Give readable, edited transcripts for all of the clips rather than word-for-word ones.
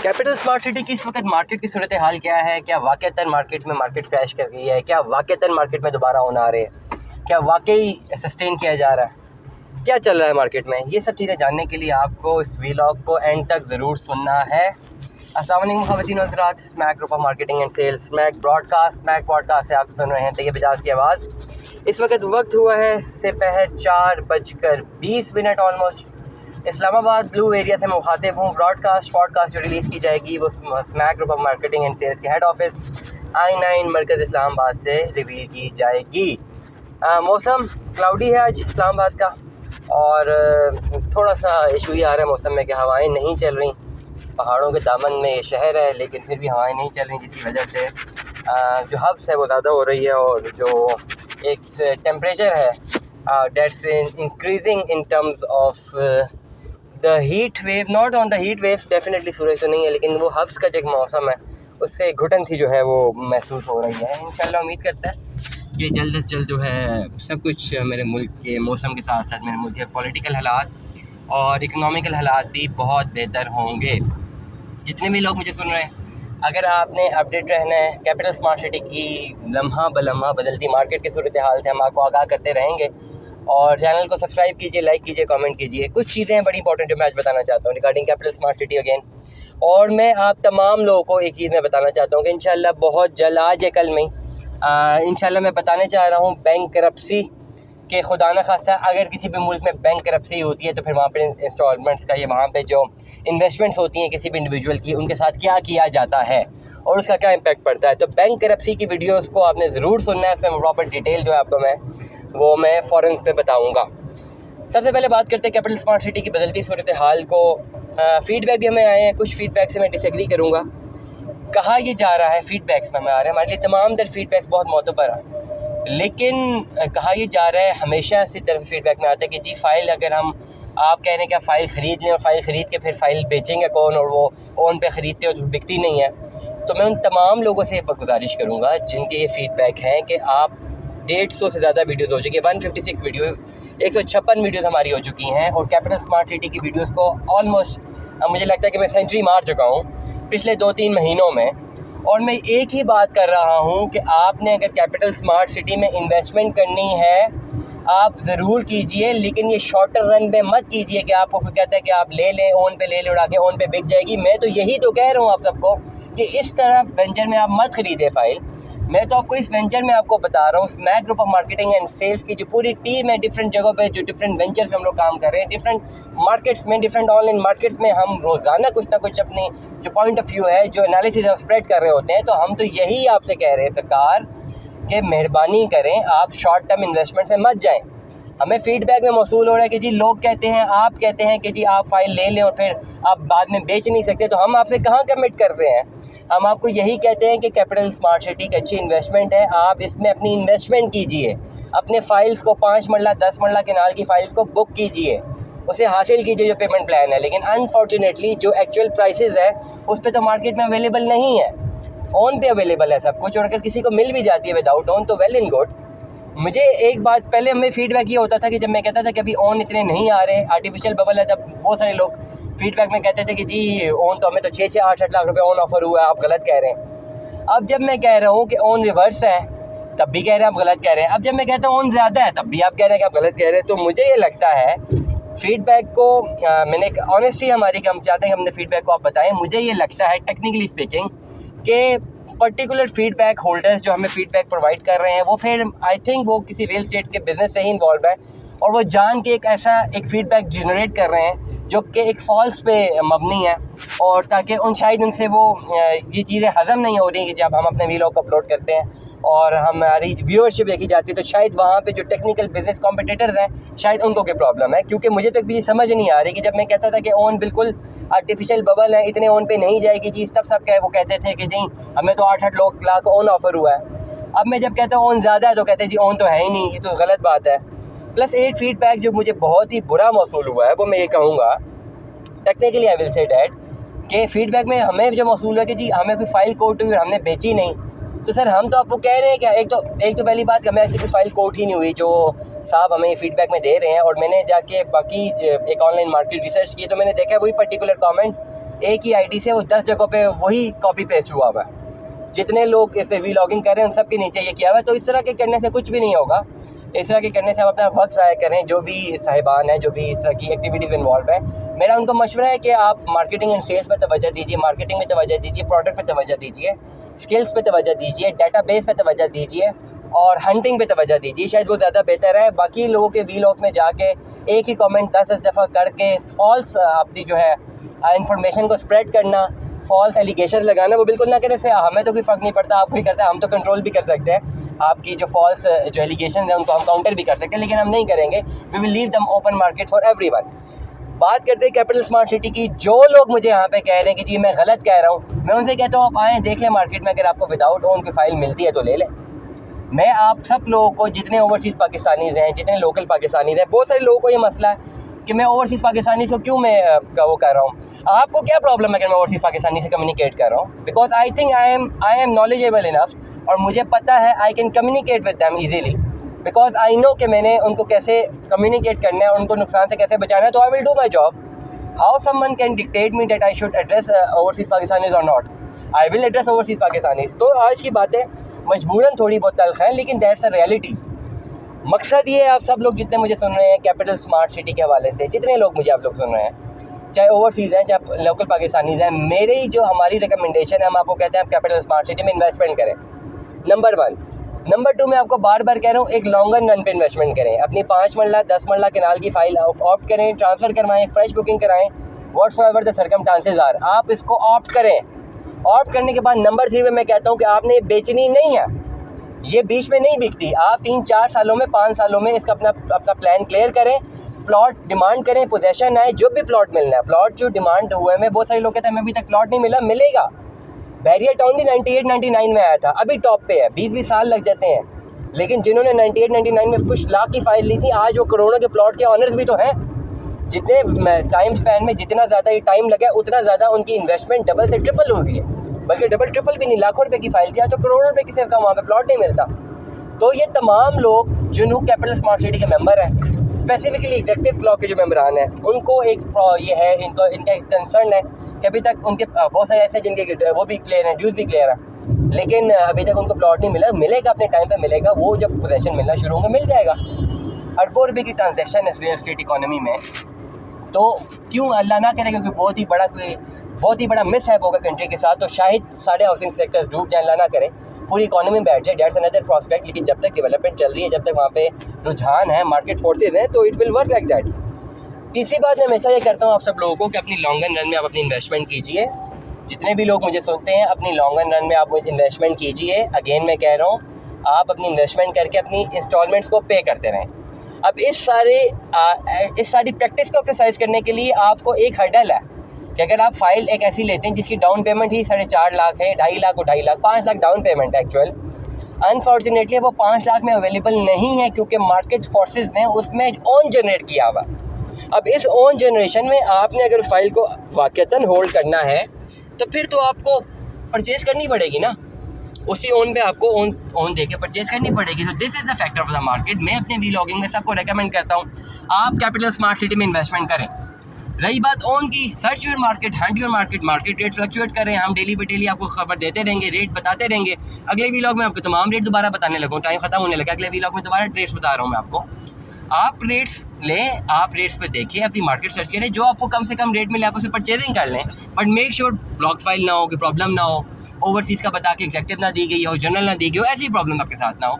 Capital smart city की इस वक्त मार्केट की सूरत हाल क्या है? क्या वाक़ईतन मार्केट में मार्केट क्रैश कर गई है? क्या वाक़ईतन मार्केट में दोबारा ऑन आ रहे हैं? क्या वाकई सस्टेन किया जा रहा है? क्या चल रहा है मार्केट में? ये सब चीज़ें जानने के लिए आपको इस व्लॉग को एंड तक ज़रूर सुनना है। अस्सलाम वालेकुम ख़वातीन व हज़रात, Smack group of marketing and sales, Smack broadcast, Smack podcast से आप सुन रहे हैं तैयब इजाज़ की आवाज़। इस वक्त हुआ है दोपहर 4:20 ऑलमोस्ट। इस्लामाबाद ब्लू एरिया से मैं मुखातिब हूँ। ब्रॉडकास्ट पॉडकास्ट जो रिलीज़ की जाएगी वो Smack group of marketing and sales के head office I-9 Markaz Islamabad से रिवील की जाएगी। मौसम क्लाउडी है आज इस्लामाबाद का, और थोड़ा सा इशू ये आ रहा है मौसम में कि हवाएं नहीं चल रही। पहाड़ों के दामन में ये शहर है लेकिन फिर भी हवाएं नहीं चल रही, जिसकी वजह से जो हब्स है वो ज़्यादा हो रही है, और जो एक टेम्परेचर है that's increasing in terms of the heat wave, not on the heat wave, definitely सूरज तो नहीं है, लेकिन वो हब्स का जो एक मौसम है उससे घुटन सी जो है वो महसूस हो रही है। इंशाल्लाह उम्मीद करता है कि जल्द से जल्द जो है सब कुछ मेरे मुल्क के मौसम के साथ साथ मेरे मुल्क के पॉलिटिकल हालात और इकनॉमिकल हालात भी बहुत बेहतर होंगे। जितने भी लोग मुझे सुन रहे हैं, अगर आपने अपडेट रहना है कैपिटल स्मार्ट सिटी की लम्हा बलम्हा बदलती मार्केट की सूरत हाल से, हम आपको आगाह करते रहेंगे। और चैनल को सब्सक्राइब कीजिए, लाइक कीजिए, कमेंट कीजिए। कुछ चीज़ें हैं बड़ी इंपॉर्टेंट जो मैं आज बताना चाहता हूँ regarding capital smart city again. और मैं आप तमाम लोगों को एक चीज़ मैं बताना चाहता हूँ कि इंशाल्लाह बहुत जल्द, आज या कल में इंशाल्लाह मैं बताने चाह रहा हूँ बैंक करप्सी के खुदा न खास्ता अगर किसी भी मुल्क में बैंक करप्सी होती है तो फिर वहाँ पे इंस्टॉलमेंट्स का, ये वहाँ पे जो इन्वेस्टमेंट्स होती हैं किसी भी इंडिविजुअल की, उनके साथ क्या किया जाता है और उसका क्या इम्पैक्ट पड़ता है। तो बैंक करप्सी की वीडियोस को आपने ज़रूर सुनना है, इसमें प्रॉपर डिटेल जो है आपको मैं फ़ौरन पे बताऊँगा। सबसे पहले बात करते हैं कैपिटल स्मार्ट सिटी की बदलती सूरत हाल को। फ़ीडबैक भी हमें आए हैं, कुछ फ़ीडबैक से मैं डिसएग्री करूँगा। कहा यह जा रहा है, फ़ीडबैक्स में हमें आ रहे हैं, हमारे लिए तमाम दर फ़ीडबैक्स बहुत मोतबर है, लेकिन कहा यह जा रहा है, हमेशा इसी तरफ फ़ीडबैक में आता है कि जी फ़ाइल अगर आप कह रहे हैं कि आप फ़ाइल ख़रीद लें और फ़ाइल ख़रीद के फिर फ़ाइल बेचेंगे कौन, और वो ऑन पे ख़रीदते हो तो बिकती नहीं है। तो मैं उन तमाम लोगों से गुजारिश करूँगा जिनके ये फ़ीडबैक हैं कि आप 150 से ज़्यादा वीडियोज़ हो चुकी है, 156 वीडियो, 156 वीडियोज़ हमारी हो चुकी हैं, और कैपिटल स्मार्ट सिटी की वीडियोज़ को ऑलमोस्ट मुझे लगता है कि मैं सेंचुरी मार चुका हूँ पिछले 2-3 महीनों में। और मैं एक ही बात कर रहा हूँ कि आपने अगर कैपिटल स्मार्ट सिटी में इन्वेस्टमेंट करनी है आप ज़रूर कीजिए, लेकिन ये शॉर्टर रन पे मत कीजिए कि आपको कोई कहता है कि आप ले लें, ऑन पे ले लें और आगे ऑन पे बिक जाएगी। मैं तो यही तो कह रहा हूँ आप सबको कि इस तरह वेंचर में आप मत ख़रीदें फ़ाइल। मैं तो आपको इस वेंचर में आपको बता रहा हूँ, Smack group of marketing and sales की जो पूरी टीम है, डिफरेंट जगहों पे जो डिफरेंट वेंचर्स में हम लोग काम कर रहे हैं, डिफरेंट मार्केट्स में, डिफरेंट ऑनलाइन मार्केट्स में हम रोज़ाना कुछ ना कुछ अपनी जो पॉइंट ऑफ व्यू है, जो एनालिसिस है स्प्रेड कर रहे होते हैं। तो हम तो यही आपसे कह रहे हैं सरकार कि मेहरबानी करें, आप शॉर्ट टर्म इन्वेस्टमेंट में मत जाएँ। हमें फ़ीडबैक में मौसूल हो रहा है कि जी लोग कहते हैं, आप कहते हैं कि जी आप फ़ाइल ले लें और फिर आप बाद में बेच नहीं सकते। तो हम आपसे कहाँ कमिट कर रहे हैं? हम आपको यही कहते हैं कि कैपिटल स्मार्ट सिटी एक अच्छी इन्वेस्टमेंट है, आप इसमें अपनी इन्वेस्टमेंट कीजिए, अपने फ़ाइल्स को 5 मरला 10 मरला केनाल की फ़ाइल्स को बुक कीजिए, उसे हासिल कीजिए जो पेमेंट प्लान है। लेकिन अनफॉर्चुनेटली जो एक्चुअल प्राइसेस है उस पर तो मार्केट में अवेलेबल नहीं है, ऑन पे अवेलेबल है सब कुछ, और अगर किसी को मिल भी जाती है विदाउट ऑन तो वेल इन गुड। मुझे एक बात, पहले हमें फ़ीडबैक ये होता था कि जब मैं कहता था कि अभी ऑन इतने नहीं आ रहे, आर्टिफिशियल बबल है, तब बहुत सारे लोग फीडबैक में कहते थे कि जी ऑन तो हमें तो 6-6 8-8 लाख रुपए ऑन ऑफ़र हुआ है, आप गलत कह रहे हैं। अब जब मैं कह रहा हूँ कि ऑन रिवर्स है तब भी कह रहे हैं आप गलत कह रहे हैं। अब जब मैं कहता हूँ ऑन ज़्यादा है तब भी आप कह रहे हैं कि आप गलत कह रहे हैं। तो मुझे ये लगता है फ़ीडबैक को मैंने ऑनेस्टी हमारी कि हम चाहते हैं कि हमने फ़ीडबैक को आप बताएं। मुझे ये लगता है टेक्निकली स्पीकिंग कि पर्टिकुलर फ़ीडबैक होल्डर्स जो हमें फ़ीडबैक प्रोवाइड कर रहे हैं वो फिर आई थिंक वो किसी रियल एस्टेट के बिज़नेस से ही इन्वॉल्व है, और वो जान के एक ऐसा एक फ़ीडबैक जनरेट कर रहे हैं जो कि एक फॉल्स पे मबनी है, और ताकि शायद उनसे वो ये चीज़ें हज़म नहीं हो रही कि जब हम अपने वीडियो को अपलोड करते हैं और हमारी व्यूअरशिप देखी जाती है तो शायद वहाँ पे जो टेक्निकल बिजनेस कॉम्पिटिटर्स हैं शायद उनको कोई प्रॉब्लम है। क्योंकि मुझे तो भी समझ नहीं आ रही कि जब मैं कहता था कि ऑन बिल्कुल आर्टिफिशियल बबल है, इतने ऑन पे नहीं जाएगी चीज़, तब सब वो कहते थे कि नहीं हमें तो 8-8 लाख ऑन ऑफ़र हुआ है। अब मैं जब कहता हूँ ऑन ज़्यादा है तो कहते हैं जी ऑन तो है ही नहीं, ये तो गलत बात है। प्लस 8 फीडबैक जो मुझे बहुत ही बुरा मौसूल हुआ है वो मैं ये कहूँगा, technically I will say that कि फ़ीडबैक में हमें जो मौसूल है कि जी हमें कोई फ़ाइल कोट हुई और हमने बेची नहीं। तो सर हम तो आपको कह रहे हैं क्या, एक तो पहली बात कि हमें ऐसी कोई फ़ाइल कोट ही नहीं हुई जो साहब हमें ये फ़ीडबैक में दे रहे हैं। और मैंने जाके बाकी एक ऑनलाइन मार्केट रिसर्च की तो मैंने देखा वही पर्टिकुलर कमेंट एक ही आईडी से वो 10 जगहों पे वही कॉपी पेस्ट हुआ हुआ है। जितने लोग इस पर व्लॉगिंग कर रहे हैं उन सब के नीचे ये किया हुआ है। तो इस तरह के करने से कुछ भी नहीं होगा। इस तरह के करने से आप अपना वक्त ज़ाया करें। जो भी साहिबान हैं, जो भी इस तरह की एक्टिविटीज़ इन्वॉल्व है, मेरा उनको मशवरा है कि आप मार्केटिंग एंड सेल्स पे तवज्जो दीजिए, मार्केटिंग में तवज्जो दीजिए, प्रोडक्ट पे तवज्जो दीजिए, स्किल्स पे तवज्जो दीजिए, डाटाबेस पे तवज्जो दीजिए और हंटिंग पे तवज्जो दीजिए। शायद वो ज़्यादा बेहतर है। बाकी लोगों के व्लॉग में जाके एक ही कमेंट 10 दफ़ा करके फॉल्स अपनी जो है इंफॉर्मेशन को स्प्रेड करना, फॉल्स एलिगेशन लगाना, वो बिल्कुल ना करें। से हमें तो कोई फ़र्क नहीं पड़ता, आपको ही करता है। हम तो कंट्रोल भी कर सकते हैं आपकी जो फॉल्स जो एलिगेशन है उनको हम काउंटर भी कर सकते हैं, लेकिन हम नहीं करेंगे। वी विल लीव दम ओपन मार्केट फॉर एवरीवन। बात करते हैं कैपिटल स्मार्ट सिटी की। जो लोग मुझे यहाँ पे कह रहे हैं कि जी मैं गलत कह रहा हूँ, मैं उनसे कहता हूँ आप आएँ देख लें मार्केट में, अगर आपको विदाउट ओन की फ़ाइल मिलती है तो ले लें। मैं आप सब लोगों को, जितने ओवरसीज़ पाकिस्तानीज़ हैं, जितने लोकल पाकिस्तानीज़ हैं, बहुत सारे लोगों को ये मसला है कि मैं ओवरसीज़ पाकिस्तानी को क्यों मैं वो कर रहा हूँ। आपको क्या प्रॉब्लम है अगर मैं ओवरसीज़ पाकिस्तानी से कम्युनिकेट कर रहा हूँ? Because I think I am knowledgeable enough और मुझे पता है I can communicate with them easily, because I know कि मैंने उनको कैसे कम्युनिकेट करना है, उनको नुकसान से कैसे बचाना है। तो I will do my job. How someone can dictate me that I should address overseas Pakistanis और not? I will address overseas Pakistanis. तो आज की बातें मजबूरन थोड़ी बहुत तल्ख हैं, लेकिन दैट्स अ रियलिटीज़। मकसद ये है, आप सब लोग जितने मुझे सुन रहे हैं कैपिटल स्मार्ट सिटी के हवाले से, जितने लोग मुझे आप लोग सुन रहे हैं, चाहे ओवरसीज़ हैं चाहे लोकल पाकिस्तानीज़ हैं, मेरी जो हमारी रिकमेंडेशन है, हम आपको कहते हैं आप कैपिटल स्मार्ट सिटी में इन्वेस्टमेंट करें, नंबर 1। नंबर 2, मैं आपको बार बार कह रहा हूँ, एक लॉन्गर रन पे इन्वेस्टमेंट करें। अपनी 5 मरला 10 मरला कनाल की फ़ाइल ऑप्ट करें, ट्रांसफ़र करवाएँ, फ्रेश बुकिंग कराएँ, व्हाट्सएवर द सर्कमस्टांसेस आर, आप इसको ऑप्ट करें। ऑप्ट करने के बाद नंबर 3 में मैं कहता हूँ कि आपने बेचनी नहीं है, ये बीच में नहीं बिकती। आप 3-4 सालों में, 5 सालों में इसका अपना प्लान क्लियर करें, प्लॉट डिमांड करें, पोजेशन आए, जो भी प्लॉट मिलना है। प्लॉट जो डिमांड हुए में, बहुत सारे लोग कहते हैं मैं अभी तक प्लॉट नहीं मिला, मिलेगा। बैरियर टाउन भी 98-99 में आया था, अभी टॉप पे है। 20-20 साल लग जाते हैं, लेकिन जिन्होंने 98-99 में कुछ लाख की फाइल ली थी, आज वो करोड़ों के प्लॉट के ऑनर्स भी तो हैं। जितने टाइम स्पैन में जितना ज़्यादा ये टाइम लगा, उतना ज़्यादा उनकी इन्वेस्टमेंट डबल से ट्रिपल हो गई है। बल्कि डबल ट्रिपल भी नहीं, लाखों रुपए की फाइल थी, आज तो करोड़ों रुपए की का वहाँ पे प्लॉट नहीं मिलता। तो ये तमाम लोग जो कैपिटल स्मार्ट सिटी के मेंबर हैं, स्पेसिफिकली एग्जीक्यूटिव ब्लॉक के जो मेंबरान हैं, उनको एक ये है, इनका एक कंसर्न है कि अभी तक उनके बहुत सारे ऐसे जिनके वो भी क्लियर हैं, ड्यूज़ भी क्लियर है, लेकिन अभी तक उनको प्लॉट नहीं मिला। मिलेगा, अपने टाइम पे मिलेगा। वो जब पोजेशन मिलना शुरू होंगे मिल जाएगा। अरबों रुपये की ट्रांजेक्शन है रियल एस्टेट इकॉनमी में। तो क्यों अल्लाह ना करे, क्योंकि बहुत ही बड़ा मिस हैप होगा कंट्री के साथ, तो शायद सारे हाउसिंग सेक्टर डूब जाए, अल्लाह ना करे, पूरी इकॉनमी बैठ जाए। That's another prospect. लेकिन जब तक डेवलपमेंट चल रही है, जब तक वहाँ पे रुझान है, मार्केट फोर्सेज हैं, तो it will work like that. तीसरी बात मैं हमेशा ये करता हूँ आप सब लोगों को कि अपनी लॉन्ग रन में आप अपनी इन्वेस्टमेंट कीजिए। जितने भी लोग मुझे सुनते हैं, अपनी लॉन्ग रन में आप इन्वेस्टमेंट कीजिए। अगेन मैं कह रहा हूँ, आप अपनी इन्वेस्टमेंट करके अपनी इंस्टॉलमेंट्स को पे करते रहें। अब इस सारी प्रैक्टिस को एक्सरसाइज करने के लिए आपको एक हर्डल है कि अगर आप फाइल एक ऐसी लेते हैं जिसकी डाउन पेमेंट ही 4.5 लाख है, 2.5 लाख और 2.5 lakh, 5 lakh down payment actual, unfortunately वो 5 लाख में अवेलेबल नहीं है, क्योंकि मार्केट फोर्सेस ने उसमें ओन जनरेट किया हुआ। अब इस ओन जनरेशन में आपने अगर फाइल को वाकईतन होल्ड करना है, तो फिर तो आपको परचेज़ करनी पड़ेगी ना, उसी ओन पे आपको ओन दे के परचेज़ करनी पड़ेगी। तो this is the factor of the market. मैं अपने व्लॉगिंग में सबको रेकमेंड करता हूँ आप कैपिटल स्मार्ट सिटी में इन्वेस्टमेंट करें। रही बात ओन की, search your market, Hunt your market. Market rate fluctuate कर रहे हैं, हम डेली बाई डेली आपको खबर देते रहेंगे, रेट बताते रहेंगे। अगले व्लॉग में आपको तमाम रेट दोबारा बताने लगूँ, टाइम खत्म होने लगा। अगले व्लॉग में दोबारा रेट्स बता रहा हूँ मैं आपको। आप रेट्स लें, आप रेट्स पे देखिए, अपनी मार्केट सर्च करें, जो आपको कम से कम रेट मिले आप उसे परचेजिंग कर लें। But make sure block file ना हो, कोई प्रॉब्लम ना हो, ओवरसीज़ का बता के एग्जेक्टिव ना दी गई हो, जनरल ना दी गई हो, ऐसी प्रॉब्लम आपके साथ ना हो।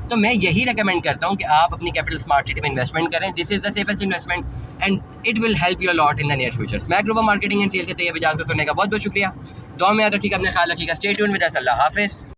तो मैं यही रेकमेंड करता हूँ कि आप अपनी कैपिटल स्मार्ट सिटी में इन्वेस्टमेंट करें। This is the safest investment and it will help you lot in the near future. Smack group marketing and sales से तैयार को सुनने का बहुत बहुत शुक्रिया। दुआ में याद रखिएगा, अपने ख्याल रखिएगा। Stay tuned with us. अल्लाह हाफिज़।